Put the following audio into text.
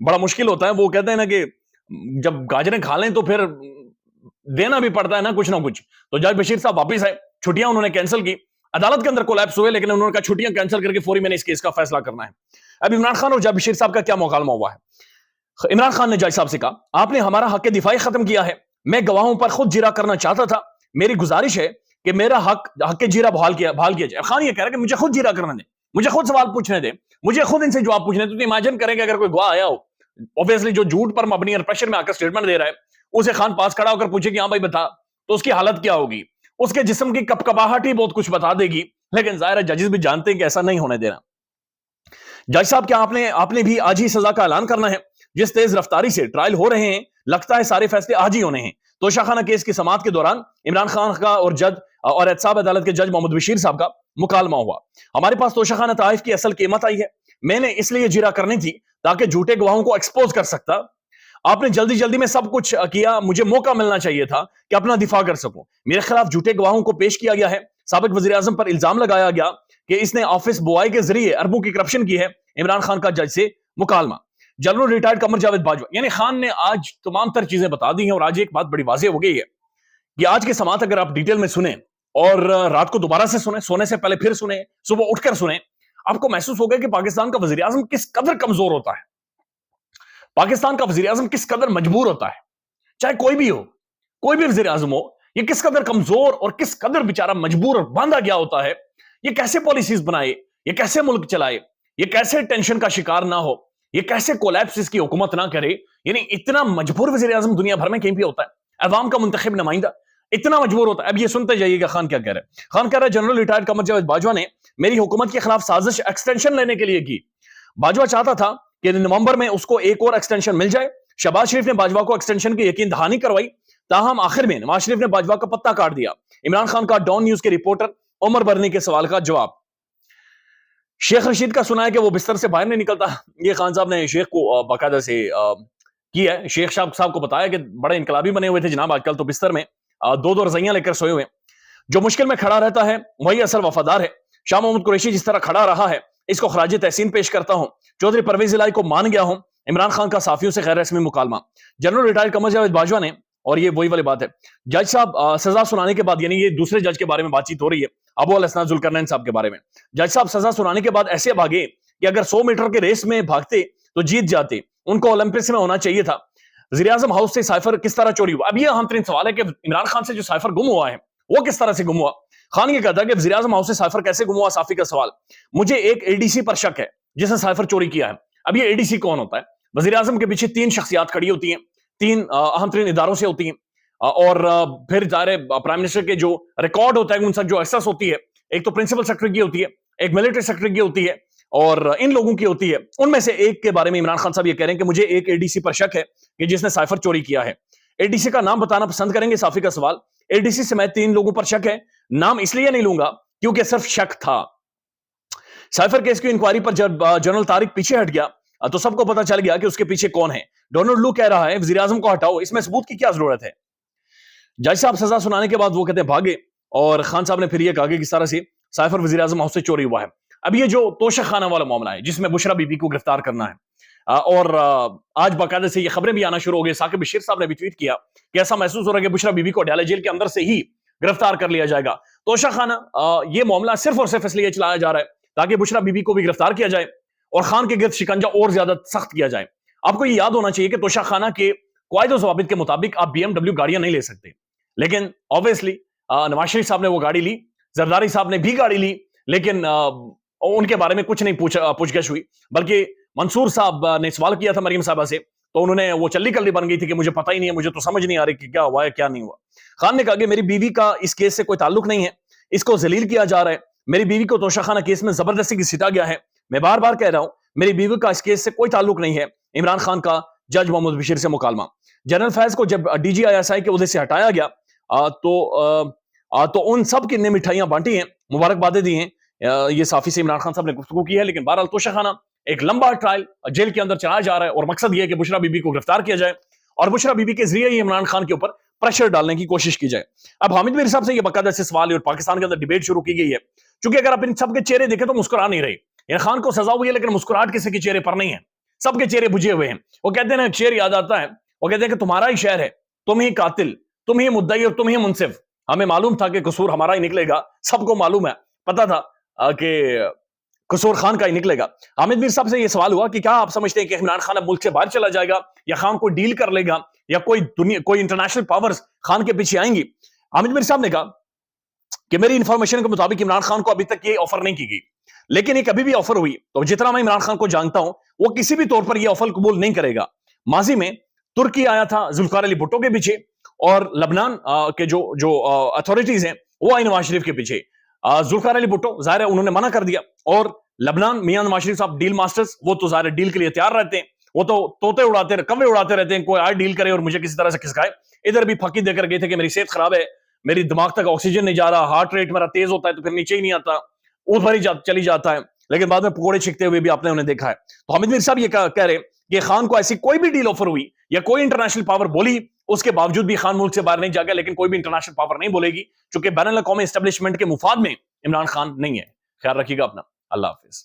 بڑا مشکل ہوتا ہے. وہ کہتے ہیں نا کہ جب گاجریں کھا لیں تو پھر دینا بھی پڑتا ہے نا کچھ. تو جج بشیر صاحب واپس آئے, چھٹیاں انہوں نے کینسل کی, عدالت کے اندر کولیپس ہوئے, لیکن انہوں نے کہا چھٹیاں کینسل کر کے فوری میں نے اس کیس کا فیصلہ کرنا ہے. اب عمران خان اور جج بشیر صاحب کا کیا مکالمہ ہوا ہے؟ عمران خان نے جج صاحب سے کہا, آپ نے ہمارا حق دفاعی ختم کیا ہے, میں گواہوں پر خود جرا کرنا چاہتا تھا, میری گزارش ہے کہ میرا حق جیرا بحال کیا جائے. خان یہ کہہ رہا ہے کہ مجھے خود جیرا کرنا دیں, مجھے خود سوال پوچھنے دیں, مجھے خود ان سے جواب پوچھنے دیں. تو امیجن کریں کہ اگر کوئی گواہ آیا ہو, اوبویسلی جو جھوٹ پر مبنی اور پریشر میں آ کر اسٹیٹمنٹ دے رہا ہے, اسے خان پاس کھڑا ہو کر پوچھے کہ ہاں بھائی بتا, تو اس کی حالت کیا ہوگی؟ اس کے جسم کی کپکپاہٹ ہی بہت کچھ بتا دے گی. لیکن ظاہر ہے ججز بھی جانتے ہیں کہ ایسا نہیں ہونے دینا. جج صاحب کیا آپ نے بھی آج ہی سزا کا اعلان کرنا ہے؟ جس تیز رفتاری سے ٹرائل ہو رہے ہیں لگتا ہے سارے فیصلے آج ہی ہونے ہیں. توشہ خانہ کیس کی سماعت کے دوران عمران خان کا اور احتساب عدالت کے جج محمد بشیر صاحب کا مکالمہ ہوا. ہمارے پاس توشہ خانہ طائف کی اصل قیمت آئی ہے, میں نے اس لیے جرا کرنی تھی تاکہ جھوٹے گواہوں کو ایکسپوز کر سکتا. آپ نے جلدی میں سب کچھ کیا, مجھے موقع ملنا چاہیے تھا کہ اپنا دفاع کر سکوں. میرے خلاف جھوٹے گواہوں کو پیش کیا گیا ہے. سابق وزیر اعظم پر الزام لگایا گیا کہ اس نے آفس بوائی کے ذریعے اربوں کی کرپشن کی ہے. عمران خان کا جج سے مکالمہ. جنرل ریٹائرڈ قمر جاوید باجوہ, یعنی خان نے آج تمام تر چیزیں بتا دی ہیں. اور آج ایک بات بڑی واضح ہو گئی ہے کہ آج کی سماعت اگر آپ ڈیٹیل میں سنیں اور رات کو دوبارہ سے سنیں, سونے سے پہلے پھر سنیں, صبح اٹھ کر سنیں, آپ کو محسوس ہوگا کہ پاکستان کا وزیر اعظم کس قدر کمزور ہوتا ہے, پاکستان کا وزیر اعظم کس قدر مجبور ہوتا ہے. چاہے کوئی بھی ہو, کوئی بھی وزیر اعظم ہو, یہ کس قدر کمزور اور کس قدر بیچارہ مجبور اور باندھا گیا ہوتا ہے. یہ کیسے پالیسیز بنائے, یہ کیسے ملک چلائے, یہ کیسے ٹینشن کا شکار نہ ہو, یہ کیسے کولیپس اس کی حکومت نہ کرے. یعنی اتنا مجبور وزیر اعظم دنیا بھر میں کہیں بھی ہوتا ہے, عوام کا منتخب نمائندہ اتنا مجبور ہوتا ہے. اب یہ سنتے جائیے گا خان کیا کہہ رہا ہے. خان کہہ رہا ہے جنرل ریٹائرڈ قمر جاوید باجوہ نے میری حکومت کے خلاف سازش ایکسٹینشن لینے کے لیے کی. باجوہ چاہتا تھا کہ نومبر میں اس کو ایک اور ایکسٹینشن مل جائے. شہباز شریف نے باجوہ کو ایکسٹینشن کی یقین دہانی کروائی, تاہم آخر میں نواز شریف نے باجوہ کا پتہ کاٹ دیا. عمران خان کا ڈان نیوز کے رپورٹر عمر برنی کے سوال کا جواب. شیخ رشید کا سنا ہے کہ وہ بستر سے باہر نہیں نکلتا. یہ خان صاحب نے شیخ کو باقاعدہ سے کیا ہے. شیخ صاحب کو بتایا کہ بڑے انقلابی بنے ہوئے تھے جناب, آج کل تو بستر میں دو رضائیاں لے کر سوئے ہوئے. جو مشکل میں کھڑا رہتا ہے وہی اصل وفادار ہے. شاہ محمود قریشی جس طرح کھڑا رہا ہے اس کو خراج تحسین پیش کرتا ہوں. چودھری پرویز الہی کو مان گیا ہوں. عمران خان کا صحافیوں سے غیر رسمی مکالمہ. جنرل ریٹائرڈ قمر جاوید باجوہ نے, اور یہ وہی والی بات ہے, جج صاحب سزا سنانے کے بعد, یعنی یہ دوسرے جج کے بارے میں بات چیت ہو رہی ہے, ابو الحسن ذوالقرنین صاحب کے بارے میں. جج صاحب سزا سنانے کے بعد ایسے بھاگے کہ اگر 100 میٹر کے ریس میں بھاگتے تو جیت جاتے. ان کو اولمپکس میں ہونا چاہیے تھا. وزیر اعظم ہاؤس سے سائفر کس طرح چوری ہوا؟ اب یہ اہم ترین سوال ہے کہ عمران خان سے جو سائفر گم ہوا ہے وہ کس طرح سے گم ہوا. خان یہ کہتا ہے کہ وزیر اعظم ہاؤس سے سائفر کیسے گم ہوا. صافی کا سوال. مجھے ایک اے ڈی سی پر شک ہے جس نے سائفر چوری کیا ہے. اب یہ اے ڈی سی کون ہوتا ہے؟ وزیر اعظم کے پیچھے 3 شخصیات کھڑی ہوتی ہیں, 3 اہم ترین اداروں سے ہوتی ہیں, اور پھر ظاہر پرائم منسٹر کے جو ریکارڈ ہوتا ہے ان سے جو ایکسس ہوتی ہے, ایک تو پرنسپل سیکرٹری کی ہوتی ہے, ایک ملٹری سیکرٹری کی ہوتی ہے, اور ان لوگوں کی ہوتی ہے. ان میں سے ایک کے بارے میں عمران خان صاحب یہ کہہ رہے ہیں کہ مجھے ایک اے ڈی سی پر شک ہے کہ جس نے سائفر چوری کیا ہے. اے ڈی سی کا نام بتانا پسند کریں گے؟ صافی کا سوال. اے ڈی سی سے میں 3 لوگوں پر شک ہے, نام اس لیے نہیں لوں گا کیونکہ صرف شک تھا. سائفر کیس کی انکوائری پر جب جنرل طارق پیچھے ہٹ گیا تو سب کو پتا چل گیا کہ اس کے پیچھے کون ہے. ڈونلڈ لو کہہ رہا ہے وزیر اعظم کو ہٹاؤ, اس میں ثبوت کی کیا ضرورت ہے. جج صاحب سزا سنانے کے بعد وہ کہتے ہیں بھاگے, اور خان صاحب نے پھر یہ کہا کہ کس طرح سے سائفر وزیر اعظم ہاؤس سے چوری ہوا ہے. اب یہ جو توشہ خانہ والا معاملہ ہے جس میں بشرا بی بی کو گرفتار کرنا ہے, اور آج باقاعدہ سے یہ خبریں بھی آنا شروع ہو گئی. ثاقب بشیر صاحب نے بھی ٹویٹ کیا کہ ایسا محسوس ہو رہا ہے کہ بشرا بی بی کو اڈیالہ جیل کے اندر سے ہی گرفتار کر لیا جائے گا. توشہ خانہ یہ معاملہ صرف اور صرف اس لیے چلایا جا رہا ہے تاکہ بشرا بی بی کو بھی گرفتار کیا جائے اور خان کے گرد شکنجہ اور زیادہ سخت کیا جائے. آپ کو یہ یاد ہونا چاہیے کہ توشہ خانہ کے قواعد و ضوابط کے مطابق آپ بی ایم ڈبلیو گاڑیاں نہیں لے سکتے, لیکن obviously نواز شریف صاحب نے وہ گاڑی لی, زرداری صاحب نے بھی گاڑی لی, لیکن ان کے بارے میں کچھ نہیں پوچھ گچھ ہوئی. بلکہ منصور صاحب نے سوال کیا تھا مریم صاحبہ سے تو انہوں نے وہ چلی کلی بن گئی تھی کہ مجھے پتہ ہی نہیں ہے, مجھے تو سمجھ نہیں آ رہی کہ کیا ہوا ہے کیا نہیں ہوا. خان نے کہا کہ میری بیوی کا اس کیس سے کوئی تعلق نہیں ہے, اس کو ذلیل کیا جا رہا ہے. میری بیوی کو توشہ خانہ کیس میں زبردستی گھسیٹا گیا ہے. میں بار بار کہہ رہا ہوں میری بیوی کا اس کیس سے کوئی تعلق نہیں ہے. عمران خان کا جج محمد بشیر سے مکالمہ. جنرل فیض کو جب D G I S I کے عہدے سے ہٹایا گیا تو ان سب کی نے مٹھائیاں بانٹی ہیں, مبارکبادیں دی ہیں. یہ صحافی سے عمران خان صاحب نے گفتگو کی ہے. لیکن بہرحال توشہ خانہ ایک لمبا ٹرائل جیل کے اندر چلایا جا رہا ہے, اور مقصد یہ ہے کہ بشرا بی بی کو گرفتار کیا جائے اور بشرا بی بی کے ذریعے ہی عمران خان کے اوپر پریشر ڈالنے کی کوشش کی جائے. اب حامد میر صاحب سے یہ باقاعدہ سے سوال ہے اور پاکستان کے اندر ڈیبیٹ شروع کی گئی ہے, چونکہ اگر آپ ان سب کے چہرے دیکھیں تو مسکرا نہیں رہے. یعنی خان کو سزا ہوئی ہے لیکن مسکراہٹ کسی کے چہرے پر نہیں ہے. سب کے چہرے بجھے ہوئے ہیں. وہ کہتے ہیں نا، ایک شعر یاد آتا ہے، وہ کہتے ہیں کہ تمہارا ہی شہر ہے، تم ہی قاتل، تم ہی مدعی اور تم ہی منصف. ہمیں معلوم تھا کہ قصور ہمارا ہی نکلے گا، سب کو معلوم ہے، پتا تھا کہ قصور خان کا ہی نکلے گا. حامد میر صاحب سے یہ سوال ہوا کہ کیا آپ سمجھتے ہیں کہ عمران خان اب ملک سے باہر چلا جائے گا، یا خان کو ڈیل کر لے گا، یا کوئی انٹرنیشنل پاورز خان کے پیچھے آئیں گی؟ حامد میر صاحب نے کہا کہ میری انفارمیشن کے مطابق عمران خان کو ابھی تک یہ آفر نہیں کی گئی، لیکن یہ کبھی بھی آفر ہوئی تو جتنا میں عمران خان کو جانتا ہوں وہ کسی بھی طور پر یہ آفر قبول نہیں کرے گا. ماضی میں ترکی آیا تھا ذوالفقار علی بھٹو کے پیچھے، اور لبنان کے جو اتھارٹیز ہیں وہ آئی نواز شریف کے پیچھے. ذوالفقار علی بھٹو ظاہر ہے انہوں نے منع کر دیا، اور لبنان میاں نواز شریف صاحب ڈیل ماسٹرز، وہ تو ظاہر ڈیل کے لیے تیار رہتے ہیں، وہ تو طوطے اڑاتے کوے اڑاتے رہتے ہیں، کوئی آئے ڈیل کرے اور مجھے کسی طرح سے کھسکائے. ادھر بھی پھکی دے کر گئے تھے کہ میری صحت خراب ہے، میری دماغ تک آکسیجن نہیں جا رہا، ہارٹ ریٹ میرا تیز ہوتا ہے تو پھر نیچے ہی نہیں آتا، اوپر ہی چلی جاتا ہے، لیکن بعد میں پکوڑے چھکتے ہوئے بھی آپ نے انہیں دیکھا ہے. تو حامد میر صاحب یہ کہہ رہے کہ خان کو ایسی کوئی بھی ڈیل آفر ہوئی یا کوئی انٹرنیشنل پاور بولی، اس کے باوجود بھی خان ملک سے باہر نہیں جا گیا، لیکن کوئی بھی انٹرنیشنل پاور نہیں بولے گی، چونکہ بین الاقوامی اسٹیبلشمنٹ کے مفاد میں عمران خان نہیں ہے. خیال رکھیے گا اپنا. اللہ حافظ.